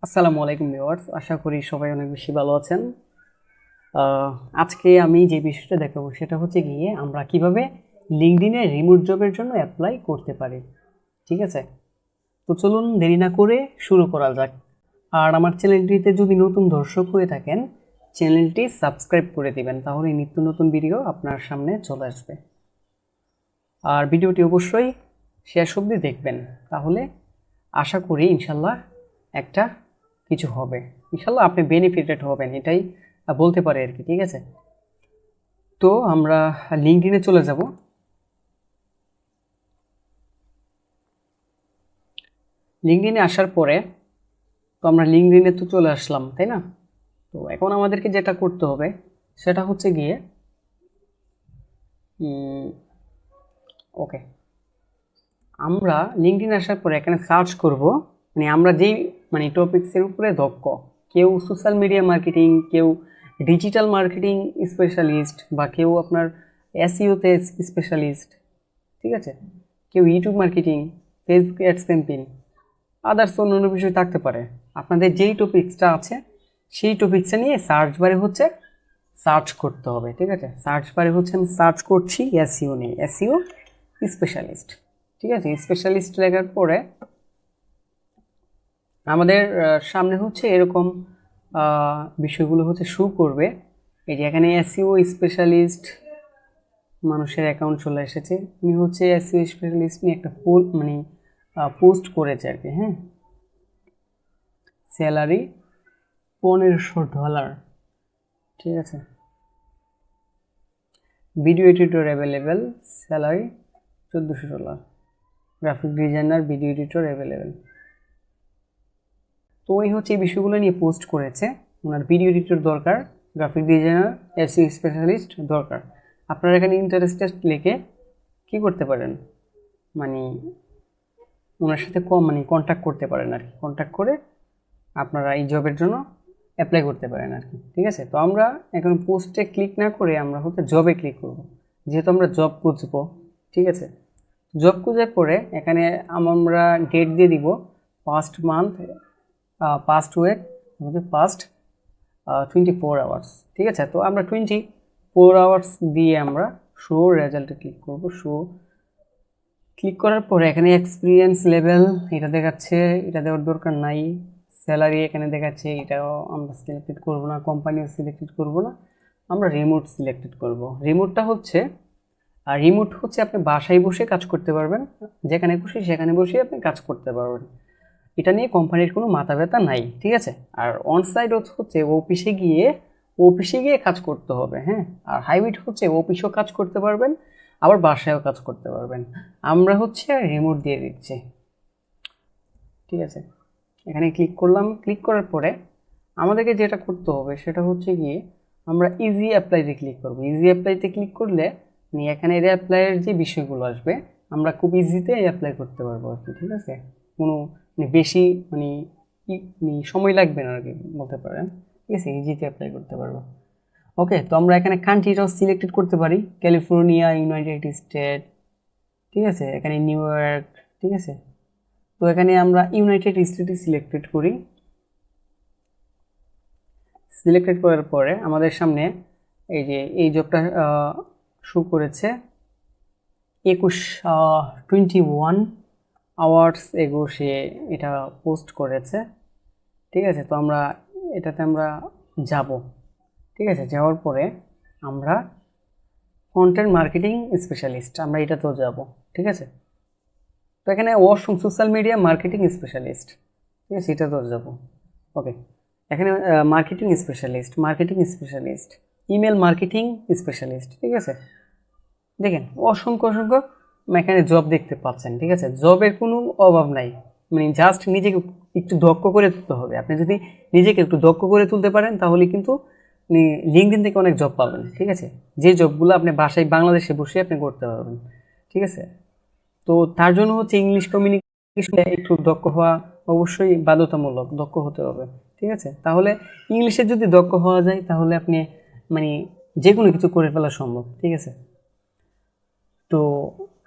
আসসালামু আলাইকুম ভিউয়ার্স, আশা করি সবাই অনেক বেশি ভালো আছেন। আজকে আমি যে বিষয়টা দেখাবো সেটা হচ্ছে গিয়ে আমরা কিভাবে লিঙ্কডইনে রিমোট জবের জন্য অ্যাপ্লাই করতে পারি। ঠিক আছে, তো চলুন দেরি না করে শুরু করা যাক। আর আমার চ্যানেলটিতে যদি নতুন দর্শক হয়ে থাকেন, চ্যানেলটি সাবস্ক্রাইব করে দিবেন, তাহলে নিত্য নতুন ভিডিও আপনার সামনে চলে আসবে। আর ভিডিওটি অবশ্যই শেষ অবধি দেখবেন, তাহলে আশা করি ইনশাল্লাহ একটা কিছু হবে। ইনশাল্লাহ আপনি বেনিফিটেড হবেন, এটাই বলতে পারি আর কি। ঠিক আছে, তো আমরা লিঙ্কডইনে চলে যাব। লিঙ্কডইনে আসার পরে তো আমরা লিঙ্কডইনে তো চলে আসলাম, তাই না? তো এখন আমাদেরকে যেটা করতে হবে সেটা হচ্ছে গিয়ে ওকে, আমরা লিঙ্কডইনে আসার পরে এখানে সার্চ করব, মানে আমরা যেই টপিকসের উপরে দক্ষ। কেউ সোশ্যাল মিডিয়া মার্কেটিং, কেউ ডিজিটাল মার্কেটিং স্পেশালিস্ট, বা কেউ আপনার এসইওতে স্পেশালিস্ট। ঠিক আছে, কেউ YouTube marketing, Facebook ads campaign, others অন্যান্য বিষয় থাকতে পারে। আপনাদের যেই টপিকসটা আছে সেই টপিকসটা নিয়ে সার্চ বারে সার্চ করতে হবে। ঠিক আছে, সার্চ বারে আমি সার্চ করছি এসইও নিয়ে, এসইও স্পেশালিস্ট। ঠিক আছে, স্পেশালিস্ট লেখার পরে আমাদের সামনে এরকম বিষয়গুলো শো করবে। এই যে এখানে এসইও স্পেশালিস্ট মানুষের অ্যাকাউন্ট চলে এসেছে। উনি এসইও স্পেশালিস্ট নিয়ে একটা পোস্ট করেছে আর কি। হ্যাঁ, স্যালারি $1500। ঠিক আছে, video editor available, salary $1400, graphic designer, video editor available. তো ওই এই বিষয়গুলো নিয়ে পোস্ট করেছে। ওনার ভিডিও এডিটর দরকার, গ্রাফিক ডিজাইনার, এসইও স্পেশালিস্ট দরকার। আপনারা এখানে ইন্টারেস্টেড লিখে কি করতে পারেন, মানে ওনার সাথে কন্ট্যাক্ট করতে পারেন আর কি। কন্ট্যাক্ট করে আপনারা এই জবের জন্য অ্যাপ্লাই করতে পারেন আর কি। ঠিক আছে, তো আমরা এখন পোস্টে ক্লিক না করে আমরা জবে ক্লিক করব, যেহেতু আমরা জব খুঁজবো। ঠিক আছে, জব খুঁজে পরে এখানে আমরা ডেট দিয়ে দিব past month, past week, past 24 hours. ঠিক আছে, তো আমরা 24 আওয়ার্স দিয়ে আমরা শো রেজাল্টে ক্লিক করব। শো ক্লিক করার পরে এখানে এক্সপিরিয়েন্স লেভেল এটা দেখাচ্ছে, এটা দেওয়ার দরকার নাই। স্যালারি এখানে দেখাচ্ছে, এটাও আমরা সিলেক্টেড করব না। কোম্পানিও সিলেক্টেড করব না, আমরা রিমোট সিলেক্টেড করব। রিমোটটা রিমোট আপনি বাসায় বসে কাজ করতে পারবেন, যেখানে খুশি সেখানে বসে আপনি কাজ করতে পারবেন। এটা নিয়ে কোম্পানির কোনো মাথা ব্যথা নাই। ঠিক আছে, আর অন সাইড অফিসে গিয়ে কাজ করতে হবে। হ্যাঁ, আর হাইব্রিড অফিসেও কাজ করতে পারবেন, আবার বাসায়ও কাজ করতে পারবেন। আমরা রিমোট দিয়ে দিচ্ছি। ঠিক আছে, এখানে ক্লিক করলাম। ক্লিক করার পরে আমাদেরকে যেটা করতে হবে সেটা গিয়ে আমরা ইজি অ্যাপ্লাইতে ক্লিক করব। ইজি অ্যাপ্লাইতে ক্লিক করলে এখানে অ্যাপ্লাইয়ের যে বিষয়গুলো আসবে আমরা খুব ইজিতে অ্যাপ্লাই করতে পারবো আর কি। ঠিক আছে, কোনো বেশি সময় লাগবে না আর কি বলতে পারেন। ঠিক আছে, ইজিতে অ্যাপ্লাই করতে পারবো। ওকে, তো আমরা এখানে কান্ট্রিটাও সিলেক্টেড করতে পারি, ক্যালিফোর্নিয়া, ইউনাইটেড স্টেট। ঠিক আছে, এখানে নিউ ইয়র্ক। ঠিক আছে, তো এখানে আমরা ইউনাইটেড স্টেটে সিলেক্টেড করি। সিলেক্টেড করার পরে আমাদের সামনে এই যে এই জবটা শো করেছে 21 আওয়ার্স এগো সে এটা পোস্ট করেছে। ঠিক আছে, তো আমরা এটাতে যাব। ঠিক আছে, যাওয়ার পরে আমরা কন্টেন্ট মার্কেটিং স্পেশালিস্ট আমরা এটাতেও যাব। ঠিক আছে, তো এখানে সোশ্যাল মিডিয়া মার্কেটিং স্পেশালিস্ট। ঠিক আছে, এটাতেও যাব। ওকে, এখানে marketing specialist, email marketing specialist. ঠিক আছে, দেখেন অসংখ্য এখানে জব দেখতে পাচ্ছেন। ঠিক আছে, জবের কোনো অভাব নাই, জাস্ট নিজেকে একটু দক্ষ করে তুলতে হবে। আপনি যদি নিজেকে একটু দক্ষ করে তুলতে পারেন তাহলে কিন্তু লিঙ্কডইন থেকে অনেক জব পাবেন। ঠিক আছে, যে জবগুলো আপনি বাসায় বাংলাদেশে বসে আপনি করতে পারবেন। ঠিক আছে, তো তার জন্য ইংলিশ কমিউনিকেশনে একটু দক্ষ হওয়া অবশ্যই বাধ্যতামূলক, দক্ষ হতে হবে। ঠিক আছে, তাহলে ইংলিশে যদি দক্ষ হওয়া যায় তাহলে আপনি মানে যে কোনো কিছু করে ফেলা সম্ভব। ঠিক আছে, তো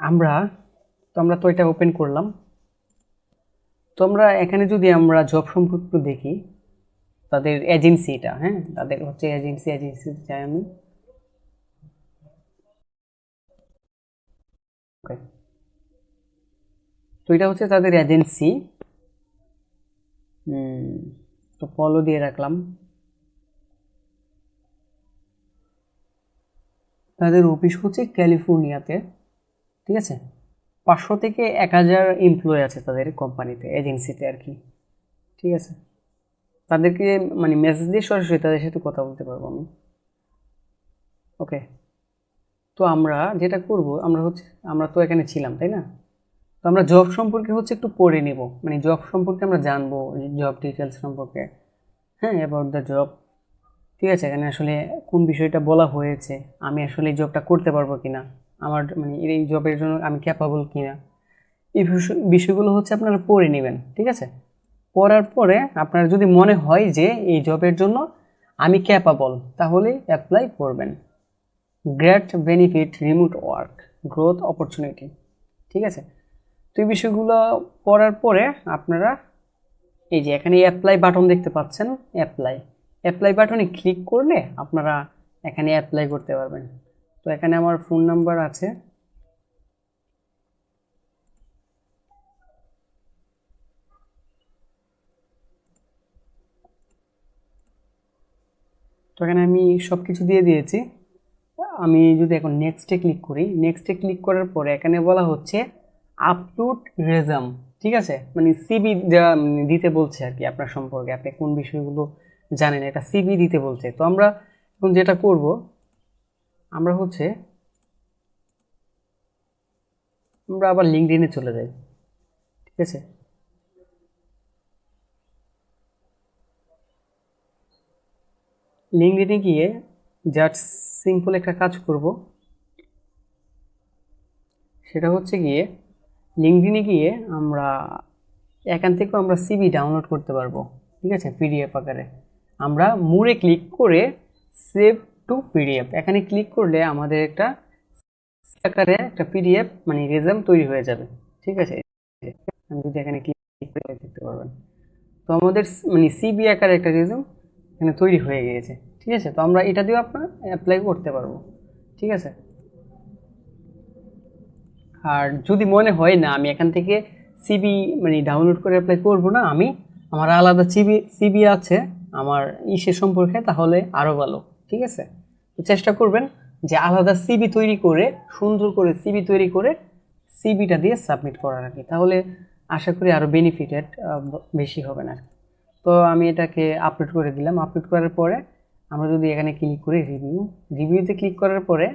আমরা তো এটা ওপেন করলাম। তো আমরা এখানে যদি আমরা জব সম্পর্কে দেখি, তাদের এজেন্সিটা, হ্যাঁ তাদের হচ্ছে এজেন্সি চাই আমি। ওকে, তো এটা হচ্ছে তাদের এজেন্সি। তো ফলো দিয়ে রাখলাম। তাদের অফিস হচ্ছে ক্যালিফোর্নিয়াতে, ঠিক আছে। 500 থেকে 1000 এমপ্লয় আছে তাদের কোম্পানিতে, এজেন্সিতে আর কি, ঠিক আছে। তাদেরকে মানে মেসেজ দিয়ে সরাসরি তাদের সাথে কথা বলতে পারবো আমি। ওকে, তো আমরা যেটা করব, আমরা তো এখানে ছিলাম তাই না, তো আমরা জব সম্পর্কে হচ্ছে একটু পড়ে নেব, মানে জব সম্পর্কে আমরা জানবো, জব ডিটেলস সম্পর্কে, হ্যাঁ অ্যাবাউট দ্য জব, ঠিক আছে। এখানে আসলে কোন বিষয়টা বলা হয়েছে, আমি আসলে এই জবটা করতে পারবো কিনা, আমার মানে এই জবের জন্য আমি ক্যাপাবল কিনা, এই বিষয়গুলো হচ্ছে আপনারা পড়ে নেবেন, ঠিক আছে। পড়ার পরে আপনার যদি মনে হয় যে এই জবের জন্য আমি ক্যাপাবল, তাহলে অ্যাপ্লাই করবেন। Great benefit, remote work, growth opportunity, ঠিক আছে। তো এই বিষয়গুলো পড়ার পরে আপনারা এই যে এখানে অ্যাপ্লাই বাটন দেখতে পাচ্ছেন, অ্যাপ্লাই বাটনে ক্লিক করলে আপনারা এখানে অ্যাপ্লাই করতে পারবেন। তো এখানে আমার ফোন নাম্বার আছে, তো এখানে আমি সব কিছু দিয়ে দিয়েছি। আমি যদি এখন নেক্সটে ক্লিক করি, নেক্সটে ক্লিক করার পরে এখানে বলা হচ্ছে আপলোড রেজাম, ঠিক আছে, মানে সিবি দিতে বলছে আর কি আপনার সম্পর্কে, আপনি কোন বিষয়গুলো জানেন এটা সিবি দিতে বলছে। তো আমরা এখন যেটা করব, আমরা হচ্ছে আমরা আবার লিঙ্কডইনে চলে যাই, ঠিক আছে। লিঙ্কডইনে গিয়ে জাস্ট সিম্পল একটা কাজ করব, সেটা হচ্ছে গিয়ে লিঙ্কডইনে গিয়ে আমরা এখান থেকেও আমরা সিভি ডাউনলোড করতে পারবো, ঠিক আছে, পিডিএফ আকারে। আমরা মোরে ক্লিক করে সেভ টু পিডিএফ এখানে ক্লিক করলে আমাদের একটা আকারে একটা পিডিএফ মানে রেজাম তৈরি হয়ে যাবে, ঠিক আছে। আমি যদি এখানে ক্লিক করে দেখতে পারবেন, তো আমাদের মানে সিবি আকারে একটা রেজাম এখানে তৈরি হয়ে গিয়েছে, ঠিক আছে। তো আমরা এটা দিয়েও আপনার অ্যাপ্লাই করতে পারবো, ঠিক আছে। আর যদি মনে হয় না আমি এখান থেকে সিবি মানে ডাউনলোড করে অ্যাপ্লাই করব না, আমার আলাদা সিবি আছে আমার ইসে সম্পর্কে, তাহলে আরও ভালো, ঠিক আছে। তো চেষ্টা করবেন যে আলাদা সিবি তৈরি করে, সুন্দর করে সিবি তৈরি করে সিবিটা দিয়ে সাবমিট করার আর কি, তাহলে আশা করি আরও বেনিফিটেড বেশি হবে না। তো আমি এটাকে আপলোড করে দিলাম। আপলোড করার পরে আমরা যদি এখানে ক্লিক করি রিভিউতে ক্লিক করার পরে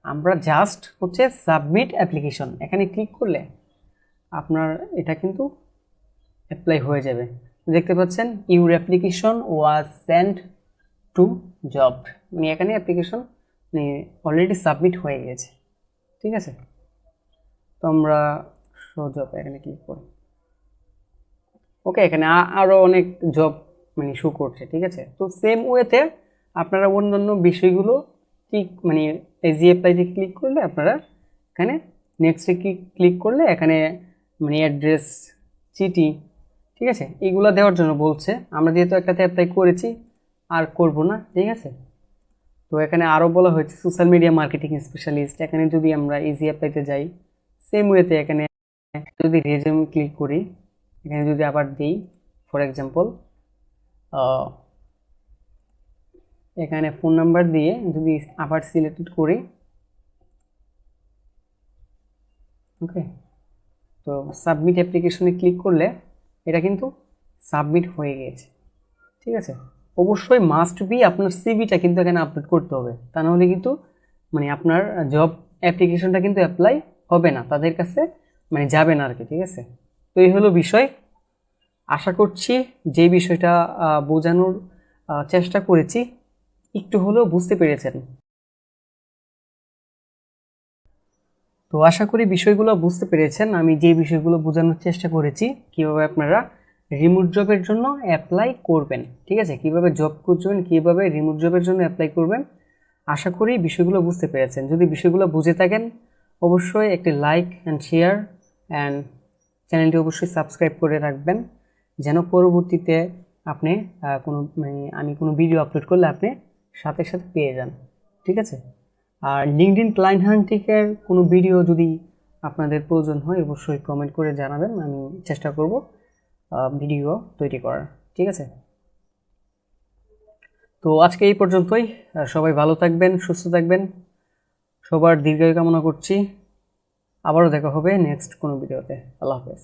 আমরা জাস্ট হচ্ছে সাবমিট অ্যাপ্লিকেশন এখানে ক্লিক করলে আপনার এটা কিন্তু অ্যাপ্লাই হয়ে যাবে। দেখতে পাচ্ছেন your application was send to job, মানে এখানে অ্যাপ্লিকেশন মানে অলরেডি সাবমিট হয়ে গেছে, ঠিক আছে। তো আমরা শো জব এখানে ক্লিক করি। ওকে, এখানে আরও অনেক জব মানে শো করছে, ঠিক আছে। তো সেম ওয়েতে আপনারা অন্যান্য বিষয়গুলো ঠিক মানে এজি অ্যাপ্লাইতে ক্লিক করলে আপনারা এখানে নেক্সটে ক্লিক করলে এখানে মানে অ্যাড্রেস, চিঠি, ঠিক আছে, এইগুলো দেওয়ার জন্য বলছে। আমরা যেহেতু একটাতে অ্যাপ্লাই করেছি আর করব না, ঠিক আছে। তো এখানে আরও বলা হয়েছে সোশ্যাল মিডিয়া মার্কেটিং স্পেশালিস্ট, এখানে যদি আমরা ইজি অ্যাপ্লাইতে যাই সেম ওয়েতে এখানে যদি রেজিউম ক্লিক করি, এখানে যদি আবার দিই ফর এক্সাম্পল এখানে ফোন নাম্বার দিয়ে যদি আবার সিলেক্ট করি, ওকে, তো সাবমিট অ্যাপ্লিকেশনে ক্লিক করলে এটা কিন্তু সাবমিট হয়ে গিয়েছে, ঠিক আছে। অবশ্যই মাস্ট বি আপনার সিভিটা কিন্তু এখানে আপলোড করতে হবে, তা নাহলে কিন্তু মানে আপনার জব অ্যাপ্লিকেশনটা কিন্তু অ্যাপ্লাই হবে না, তাদের কাছে মানে যাবে না আর কি, ঠিক আছে। তো এই হলো বিষয়। আশা করছি যে বিষয়টা বোঝানোর চেষ্টা করেছি একটু হলেও বুঝতে পেরেছেন। তো আশা করি বিষয়গুলো বুঝতে পেরেছেন, আমি যে বিষয়গুলো বোঝানোর চেষ্টা করেছি কিভাবে আপনারা রিমোট জবের জন্য অ্যাপ্লাই করবেন, ঠিক আছে, কিভাবে জব খুঁজবেন, কিভাবে রিমোট জবের জন্য অ্যাপ্লাই করবেন। আশা করি বিষয়গুলো বুঝতে পেরেছেন। যদি বিষয়গুলো বুঝে থাকেন অবশ্যই একটি লাইক অ্যান্ড শেয়ার অ্যান্ড চ্যানেলটি অবশ্যই সাবস্ক্রাইব করে রাখবেন, যেন পরবর্তীতে আপনি আমি কোনো ভিডিও আপলোড করলে আপনি সাথে সাথে পেয়ে যান। ঠিক আছে? আর লিঙ্কডইন ক্লায়েন্ট হান্টিংয়ের কোনো ভিডিও যদি আপনাদের প্রয়োজন হয় অবশ্যই কমেন্ট করে জানাবেন, আমি চেষ্টা করব ভিডিও তৈরি করার। ঠিক আছে? তো আজকে এই পর্যন্তই। সবাই ভালো থাকবেন, সুস্থ থাকবেন, সবার দীর্ঘায়ু কামনা করছি। আবারও দেখা হবে নেক্সট কোনো ভিডিওতে। আল্লাহ হাফেজ।